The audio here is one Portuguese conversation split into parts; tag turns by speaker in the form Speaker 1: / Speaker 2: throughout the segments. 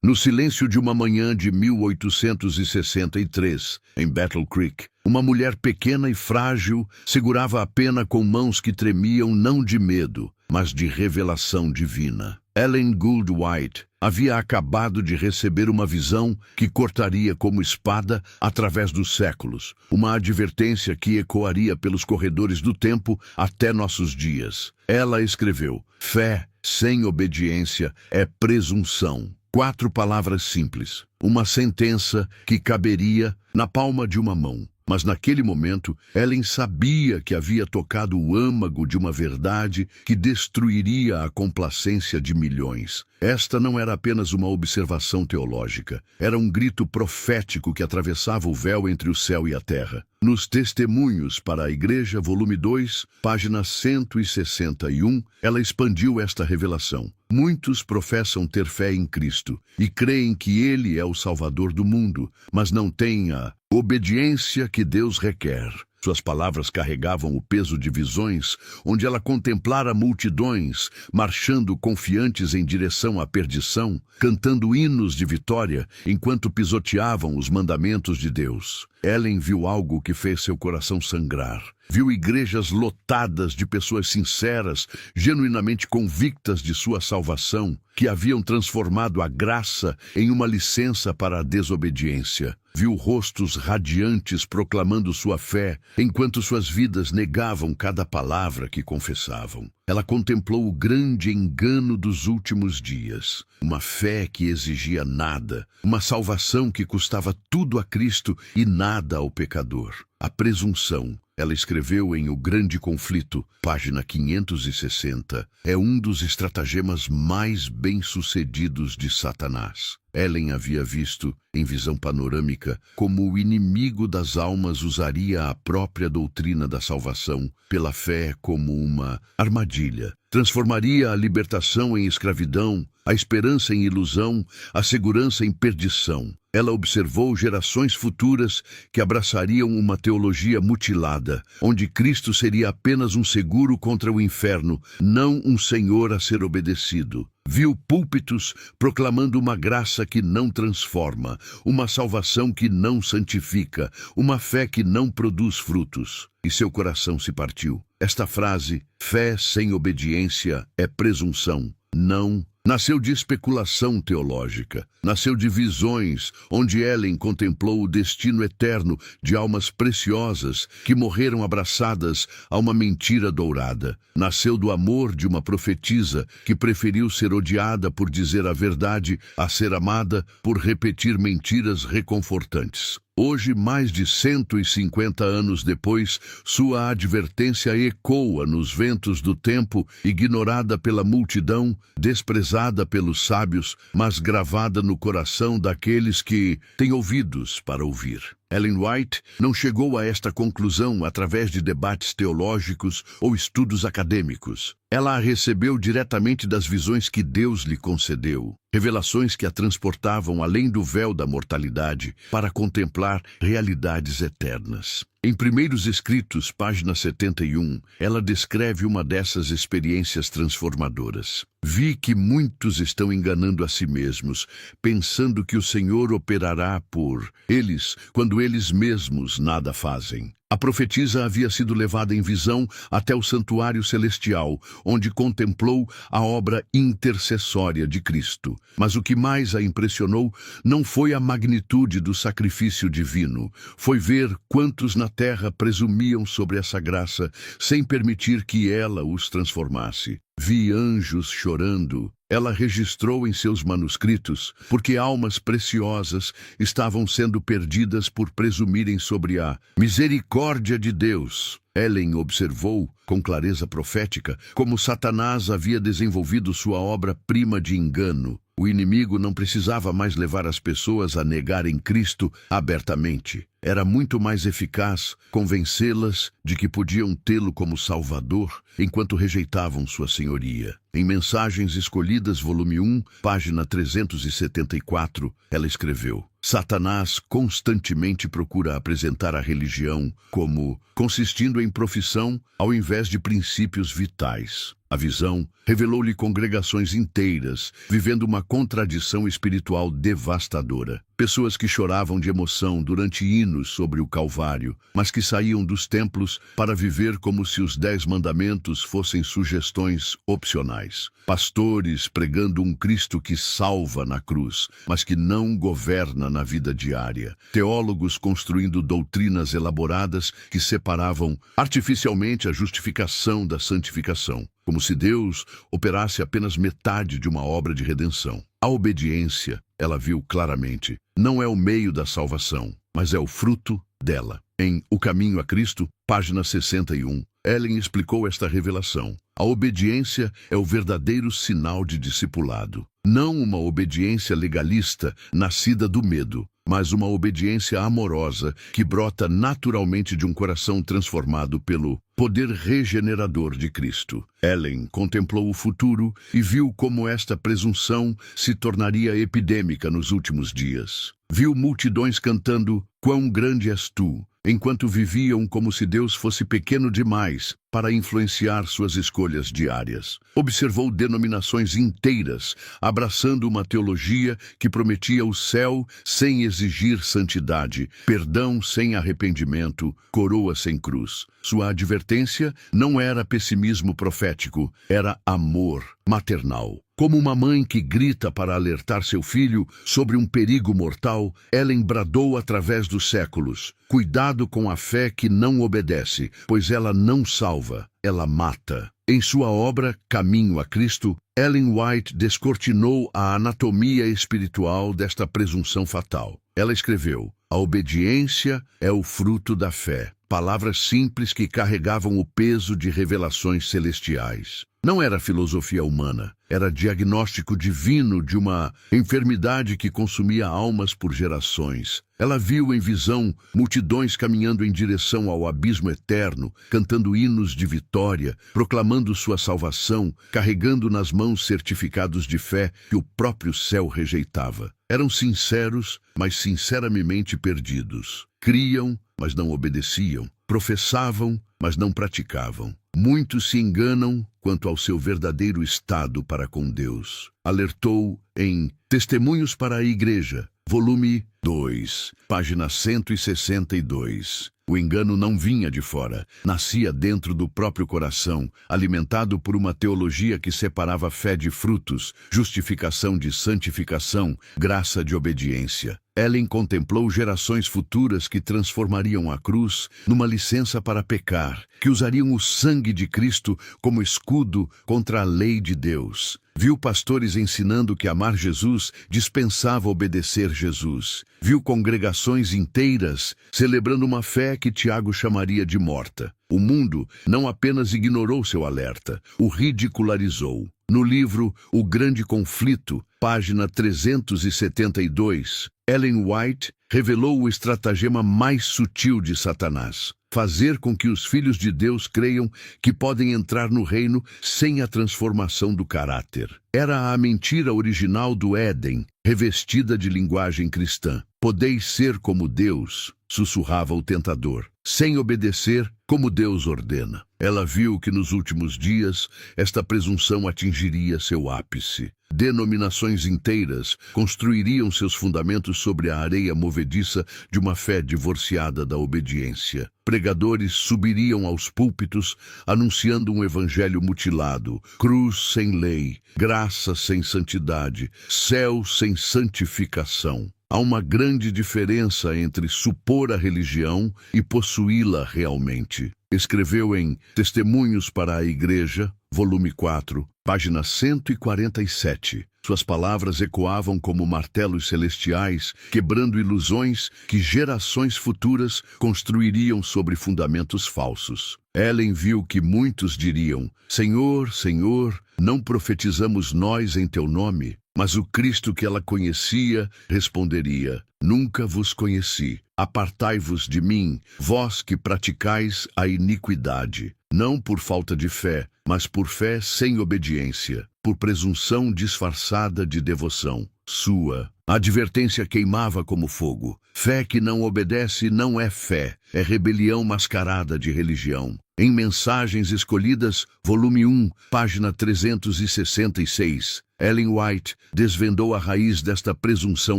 Speaker 1: No silêncio de uma manhã de 1863, em Battle Creek, uma mulher pequena e frágil segurava a pena com mãos que tremiam não de medo, mas de revelação divina. Ellen Gould White havia acabado de receber uma visão que cortaria como espada através dos séculos, uma advertência que ecoaria pelos corredores do tempo até nossos dias. Ela escreveu: fé sem obediência é presunção. 4 palavras simples, uma sentença que caberia na palma de uma mão. Mas naquele momento, Ellen sabia que havia tocado o âmago de uma verdade que destruiria a complacência de milhões. Esta não era apenas uma observação teológica, era um grito profético que atravessava o véu entre o céu e a terra. Nos Testemunhos para a Igreja, volume 2, página 161, ela expandiu esta revelação. Muitos professam ter fé em Cristo e creem que Ele é o Salvador do mundo, mas não têm a obediência que Deus requer. Suas palavras carregavam o peso de visões, onde ela contemplara multidões, marchando confiantes em direção à perdição, cantando hinos de vitória, enquanto pisoteavam os mandamentos de Deus. Ellen viu algo que fez seu coração sangrar. Viu igrejas lotadas de pessoas sinceras, genuinamente convictas de sua salvação, que haviam transformado a graça em uma licença para a desobediência. Viu rostos radiantes proclamando sua fé, enquanto suas vidas negavam cada palavra que confessavam. Ela contemplou o grande engano dos últimos dias. Uma fé que exigia nada, uma salvação que custava tudo a Cristo e nada ao pecador. A presunção. Ela escreveu em O Grande Conflito, página 560, é um dos estratagemas mais bem-sucedidos de Satanás. Ellen havia visto, em visão panorâmica, como o inimigo das almas usaria a própria doutrina da salvação pela fé como uma armadilha. Transformaria a libertação em escravidão, a esperança em ilusão, a segurança em perdição. Ela observou gerações futuras que abraçariam uma teologia mutilada, onde Cristo seria apenas um seguro contra o inferno, não um Senhor a ser obedecido. Viu púlpitos proclamando uma graça que não transforma, uma salvação que não santifica, uma fé que não produz frutos. E seu coração se partiu. Esta frase, fé sem obediência é presunção, não, nasceu de especulação teológica, nasceu de visões, onde Ellen contemplou o destino eterno de almas preciosas que morreram abraçadas a uma mentira dourada. Nasceu do amor de uma profetisa que preferiu ser odiada por dizer a verdade a ser amada por repetir mentiras reconfortantes. Hoje, mais de 150 anos depois, sua advertência ecoa nos ventos do tempo, ignorada pela multidão, desprezada pelos sábios, mas gravada no coração daqueles que têm ouvidos para ouvir. Ellen White não chegou a esta conclusão através de debates teológicos ou estudos acadêmicos. Ela a recebeu diretamente das visões que Deus lhe concedeu, revelações que a transportavam além do véu da mortalidade para contemplar realidades eternas. Em Primeiros Escritos, página 71, ela descreve uma dessas experiências transformadoras. Vi que muitos estão enganando a si mesmos, pensando que o Senhor operará por eles, quando eles mesmos nada fazem. A profetisa havia sido levada em visão até o santuário celestial, onde contemplou a obra intercessória de Cristo. Mas o que mais a impressionou não foi a magnitude do sacrifício divino, foi ver quantos na terra presumiam sobre essa graça, sem permitir que ela os transformasse. Vi anjos chorando. Ela registrou em seus manuscritos, porque almas preciosas estavam sendo perdidas por presumirem sobre a misericórdia de Deus. Ellen observou, com clareza profética, como Satanás havia desenvolvido sua obra-prima de engano. O inimigo não precisava mais levar as pessoas a negarem Cristo abertamente. Era muito mais eficaz convencê-las de que podiam tê-lo como Salvador, enquanto rejeitavam sua senhoria. Em Mensagens Escolhidas, volume 1, página 374, ela escreveu: Satanás constantemente procura apresentar a religião como consistindo em profissão ao invés de princípios vitais. A visão revelou-lhe congregações inteiras, vivendo uma contradição espiritual devastadora. Pessoas que choravam de emoção durante hinos sobre o Calvário, mas que saíam dos templos para viver como se os 10 mandamentos fossem sugestões opcionais. Pastores pregando um Cristo que salva na cruz, mas que não governa na vida diária. Teólogos construindo doutrinas elaboradas que separavam artificialmente a justificação da santificação, como se Deus operasse apenas metade de uma obra de redenção. A obediência, ela viu claramente, não é o meio da salvação, mas é o fruto dela. Em O Caminho a Cristo, página 61, Ellen explicou esta revelação. A obediência é o verdadeiro sinal de discipulado. Não uma obediência legalista, nascida do medo, mas uma obediência amorosa que brota naturalmente de um coração transformado pelo poder regenerador de Cristo. Ellen contemplou o futuro e viu como esta presunção se tornaria epidêmica nos últimos dias. Viu multidões cantando "Quão grande és tu", enquanto viviam como se Deus fosse pequeno demais para influenciar suas escolhas diárias. Observou denominações inteiras abraçando uma teologia que prometia o céu sem exigir santidade, perdão sem arrependimento, coroa sem cruz. Sua advertência não era pessimismo profético, era amor maternal. Como uma mãe que grita para alertar seu filho sobre um perigo mortal, Ellen bradou através dos séculos: cuidado com a fé que não obedece, pois ela não salva, ela mata. Em sua obra Caminho a Cristo, Ellen White descortinou a anatomia espiritual desta presunção fatal. Ela escreveu: a obediência é o fruto da fé. Palavras simples que carregavam o peso de revelações celestiais. Não era filosofia humana, era diagnóstico divino de uma enfermidade que consumia almas por gerações. Ela viu em visão multidões caminhando em direção ao abismo eterno, cantando hinos de vitória, proclamando sua salvação, carregando nas mãos certificados de fé que o próprio céu rejeitava. Eram sinceros, mas sinceramente perdidos. Criam, mas não obedeciam. Professavam, mas não praticavam. Muitos se enganam quanto ao seu verdadeiro estado para com Deus. Alertou em Testemunhos para a Igreja, volume 2, página 162. O engano não vinha de fora, nascia dentro do próprio coração, alimentado por uma teologia que separava fé de frutos, justificação de santificação, graça de obediência. Ellen contemplou gerações futuras que transformariam a cruz numa licença para pecar, que usariam o sangue de Cristo como escudo contra a lei de Deus. Viu pastores ensinando que amar Jesus dispensava obedecer Jesus. Viu congregações inteiras celebrando uma fé que Tiago chamaria de morta. O mundo não apenas ignorou seu alerta, o ridicularizou. No livro O Grande Conflito, página 372, Ellen White revelou o estratagema mais sutil de Satanás: fazer com que os filhos de Deus creiam que podem entrar no reino sem a transformação do caráter. Era a mentira original do Éden, revestida de linguagem cristã. Podeis ser como Deus, sussurrava o tentador, sem obedecer como Deus ordena. Ela viu que nos últimos dias esta presunção atingiria seu ápice. Denominações inteiras construiriam seus fundamentos sobre a areia movediça de uma fé divorciada da obediência. Pregadores subiriam aos púlpitos anunciando um evangelho mutilado, cruz sem lei, graça sem santidade, céu sem santificação. Há uma grande diferença entre supor a religião e possuí-la realmente. Escreveu em Testemunhos para a Igreja, volume 4, página 147. Suas palavras ecoavam como martelos celestiais, quebrando ilusões que gerações futuras construiriam sobre fundamentos falsos. Ellen viu que muitos diriam: Senhor, Senhor, não profetizamos nós em teu nome? Mas o Cristo que ela conhecia responderia: Nunca vos conheci. Apartai-vos de mim, vós que praticais a iniquidade. Não por falta de fé, mas por fé sem obediência, por presunção disfarçada de devoção. Sua A advertência queimava como fogo. Fé que não obedece não é fé, é rebelião mascarada de religião. Em Mensagens Escolhidas, volume 1, página 366, Ellen White desvendou a raiz desta presunção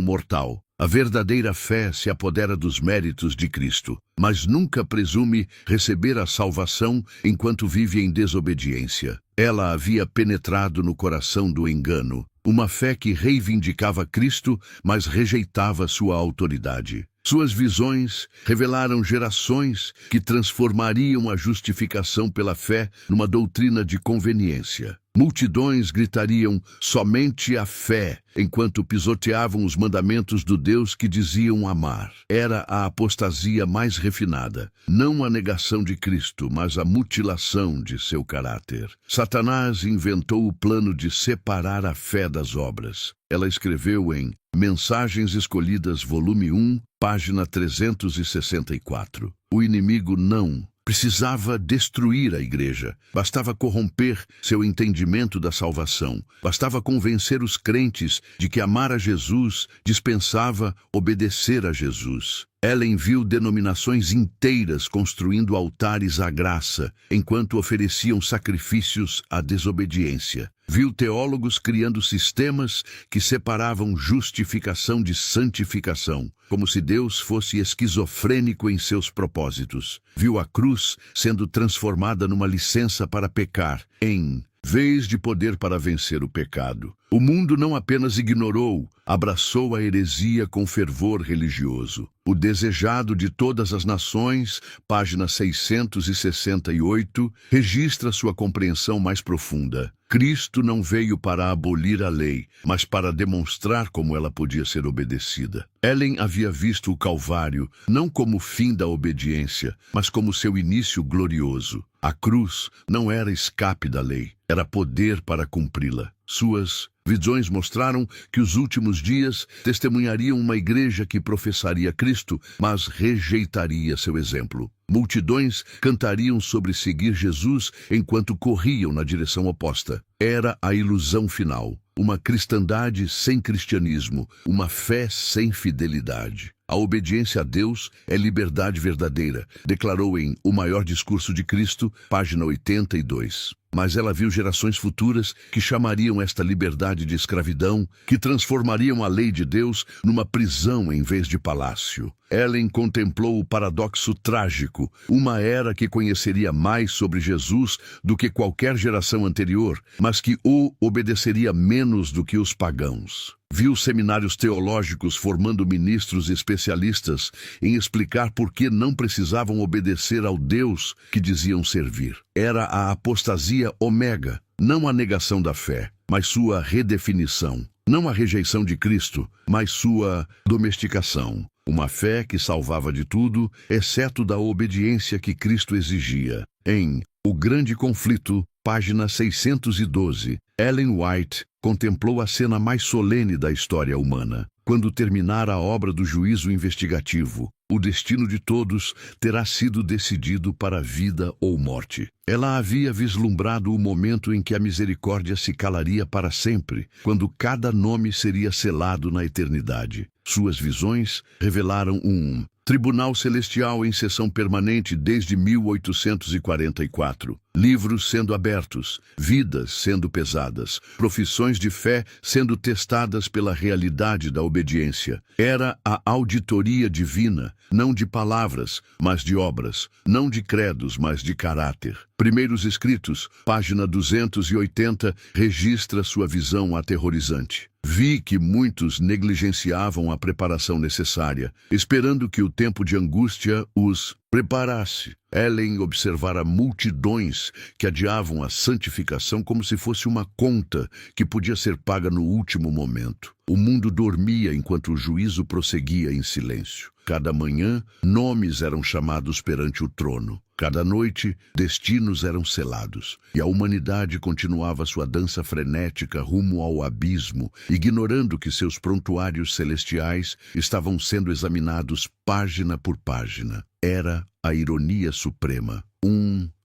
Speaker 1: mortal. A verdadeira fé se apodera dos méritos de Cristo, mas nunca presume receber a salvação enquanto vive em desobediência. Ela havia penetrado no coração do engano, uma fé que reivindicava Cristo, mas rejeitava sua autoridade. Suas visões revelaram gerações que transformariam a justificação pela fé numa doutrina de conveniência. Multidões gritariam somente a fé, enquanto pisoteavam os mandamentos do Deus que diziam amar. Era a apostasia mais refinada, não a negação de Cristo, mas a mutilação de seu caráter. Satanás inventou o plano de separar a fé das obras. Ela escreveu em Mensagens Escolhidas, volume 1, página 364. O inimigo não precisava destruir a igreja, bastava corromper seu entendimento da salvação, bastava convencer os crentes de que amar a Jesus dispensava obedecer a Jesus. Ellen viu denominações inteiras construindo altares à graça, enquanto ofereciam sacrifícios à desobediência. Viu teólogos criando sistemas que separavam justificação de santificação, como se Deus fosse esquizofrênico em seus propósitos. Viu a cruz sendo transformada numa licença para pecar, em vez de poder para vencer o pecado. O mundo não apenas ignorou, abraçou a heresia com fervor religioso. O Desejado de Todas as Nações, página 668, registra sua compreensão mais profunda. Cristo não veio para abolir a lei, mas para demonstrar como ela podia ser obedecida. Ellen havia visto o Calvário não como o fim da obediência, mas como seu início glorioso. A cruz não era escape da lei, era poder para cumpri-la. Suas visões mostraram que os últimos dias testemunhariam uma igreja que professaria Cristo, mas rejeitaria seu exemplo. Multidões cantariam sobre seguir Jesus enquanto corriam na direção oposta. Era a ilusão final, uma cristandade sem cristianismo, uma fé sem fidelidade. A obediência a Deus é liberdade verdadeira, declarou em O Maior Discurso de Cristo, página 82. Mas ela viu gerações futuras que chamariam esta liberdade de escravidão, que transformariam a lei de Deus numa prisão em vez de palácio. Ellen contemplou o paradoxo trágico, uma era que conheceria mais sobre Jesus do que qualquer geração anterior, mas que o obedeceria menos do que os pagãos. Viu seminários teológicos formando ministros especialistas em explicar por que não precisavam obedecer ao Deus que diziam servir. Era a apostasia omega, não a negação da fé, mas sua redefinição. Não a rejeição de Cristo, mas sua domesticação. Uma fé que salvava de tudo, exceto da obediência que Cristo exigia. Em O Grande Conflito, página 612, Ellen White contemplou a cena mais solene da história humana. Quando terminar a obra do juízo investigativo, o destino de todos terá sido decidido para vida ou morte. Ela havia vislumbrado o momento em que a misericórdia se calaria para sempre, quando cada nome seria selado na eternidade. Suas visões revelaram um tribunal celestial em sessão permanente desde 1844. Livros sendo abertos, vidas sendo pesadas, profissões de fé sendo testadas pela realidade da obediência. Era a auditoria divina, não de palavras, mas de obras, não de credos, mas de caráter. Primeiros Escritos, página 280, registra sua visão aterrorizante. Vi que muitos negligenciavam a preparação necessária, esperando que o tempo de angústia os preparasse. Ellen observara multidões que adiavam a santificação como se fosse uma conta que podia ser paga no último momento. O mundo dormia enquanto o juízo prosseguia em silêncio. Cada manhã, nomes eram chamados perante o trono. Cada noite, destinos eram selados. E a humanidade continuava sua dança frenética rumo ao abismo, ignorando que seus prontuários celestiais estavam sendo examinados página por página. Era a ironia suprema.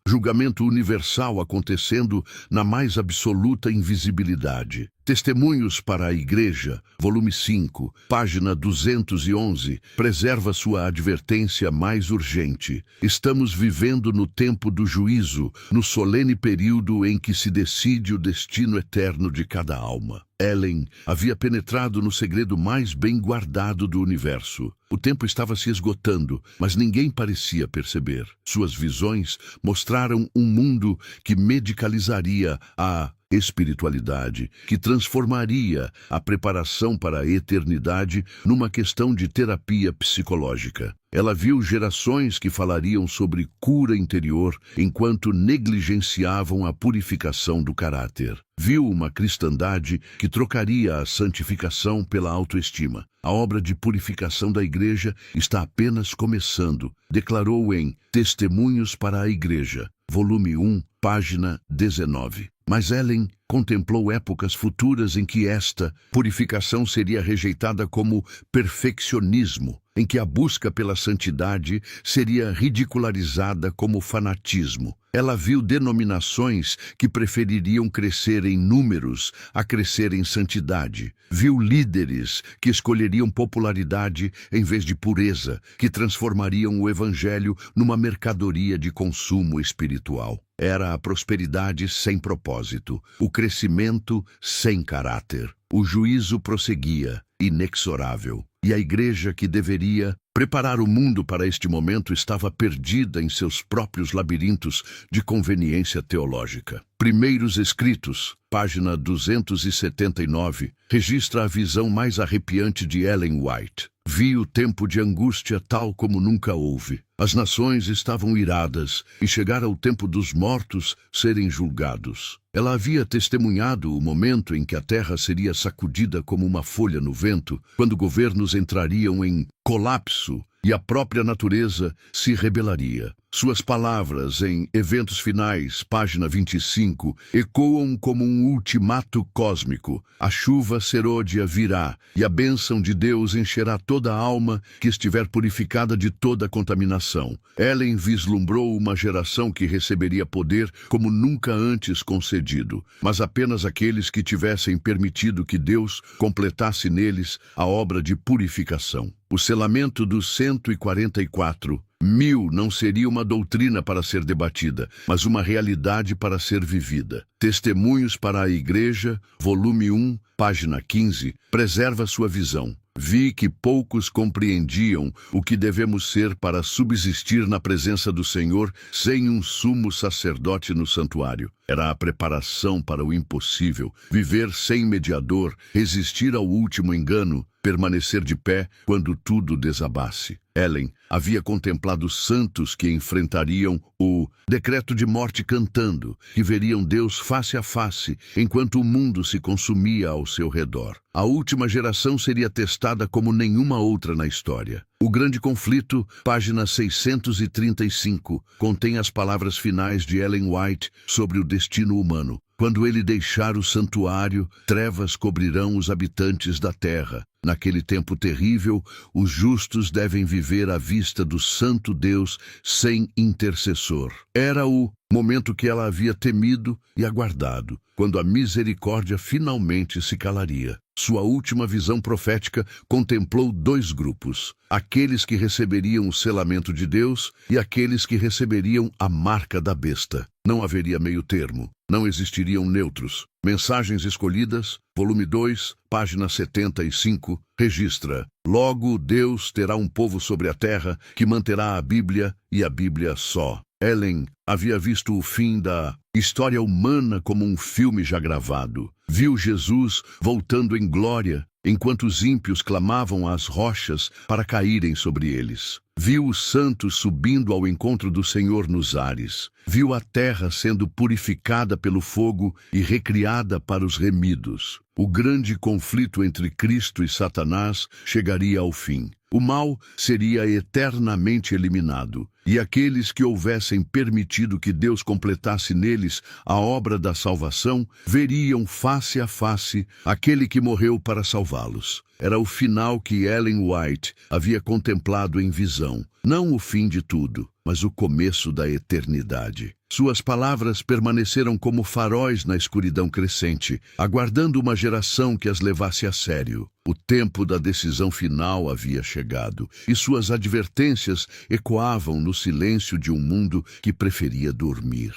Speaker 1: Julgamento universal acontecendo na mais absoluta invisibilidade. Testemunhos para a Igreja, volume 5, página 211, preserva sua advertência mais urgente. Estamos vivendo no tempo do juízo, no solene período em que se decide o destino eterno de cada alma. Ellen havia penetrado no segredo mais bem guardado do universo. O tempo estava se esgotando, mas ninguém parecia perceber. Suas visões mostraram um mundo que medicalizaria a espiritualidade, que transformaria a preparação para a eternidade numa questão de terapia psicológica. Ela viu gerações que falariam sobre cura interior enquanto negligenciavam a purificação do caráter. Viu uma cristandade que trocaria a santificação pela autoestima. A obra de purificação da Igreja está apenas começando, declarou em Testemunhos para a Igreja, volume 1, página 19. Mas Ellen contemplou épocas futuras em que esta purificação seria rejeitada como perfeccionismo, em que a busca pela santidade seria ridicularizada como fanatismo. Ela viu denominações que prefeririam crescer em números a crescer em santidade. Viu líderes que escolheriam popularidade em vez de pureza, que transformariam o evangelho numa mercadoria de consumo espiritual. Era a prosperidade sem propósito, o crescimento sem caráter. O juízo prosseguia, inexorável. E a Igreja, que deveria preparar o mundo para este momento, estava perdida em seus próprios labirintos de conveniência teológica. Primeiros Escritos, página 279, registra a visão mais arrepiante de Ellen White. Vi o tempo de angústia tal como nunca houve. As nações estavam iradas e chegara o tempo dos mortos serem julgados. Ela havia testemunhado o momento em que a terra seria sacudida como uma folha no vento, quando governos entrariam em colapso e a própria natureza se rebelaria. Suas palavras em Eventos Finais, página 25, ecoam como um ultimato cósmico. A chuva serôdia virá, e a bênção de Deus encherá toda a alma que estiver purificada de toda contaminação. Ellen vislumbrou uma geração que receberia poder como nunca antes concedido, mas apenas aqueles que tivessem permitido que Deus completasse neles a obra de purificação. O selamento dos 144 mil não seria uma doutrina para ser debatida, mas uma realidade para ser vivida. Testemunhos para a Igreja, volume 1, página 15, preserva sua visão. Vi que poucos compreendiam o que devemos ser para subsistir na presença do Senhor sem um sumo sacerdote no santuário. Era a preparação para o impossível, viver sem mediador, resistir ao último engano, permanecer de pé quando tudo desabasse. Ellen havia contemplado santos que enfrentariam o decreto de morte cantando, que veriam Deus face a face, enquanto o mundo se consumia ao seu redor. A última geração seria testada como nenhuma outra na história. O Grande Conflito, página 635, contém as palavras finais de Ellen White sobre o destino humano. Quando ele deixar o santuário, trevas cobrirão os habitantes da terra. Naquele tempo terrível, os justos devem viver à vista do Santo Deus sem intercessor. Era o momento que ela havia temido e aguardado, quando a misericórdia finalmente se calaria. Sua última visão profética contemplou dois grupos: aqueles que receberiam o selamento de Deus e aqueles que receberiam a marca da besta. Não haveria meio termo, não existiriam neutros. Mensagens Escolhidas, volume 2, página 75, registra: logo Deus terá um povo sobre a terra que manterá a Bíblia e a Bíblia só. Ellen havia visto o fim da história humana como um filme já gravado. Viu Jesus voltando em glória, enquanto os ímpios clamavam às rochas para caírem sobre eles. Viu os santos subindo ao encontro do Senhor nos ares. Viu a terra sendo purificada pelo fogo e recriada para os remidos. O grande conflito entre Cristo e Satanás chegaria ao fim. O mal seria eternamente eliminado, e aqueles que houvessem permitido que Deus completasse neles a obra da salvação, veriam face a face aquele que morreu para salvá-los. Era o final que Ellen White havia contemplado em visão, não o fim de tudo. mas o começo da eternidade. Suas palavras permaneceram como faróis na escuridão crescente, aguardando uma geração que as levasse a sério. O tempo da decisão final havia chegado, e suas advertências ecoavam no silêncio de um mundo que preferia dormir.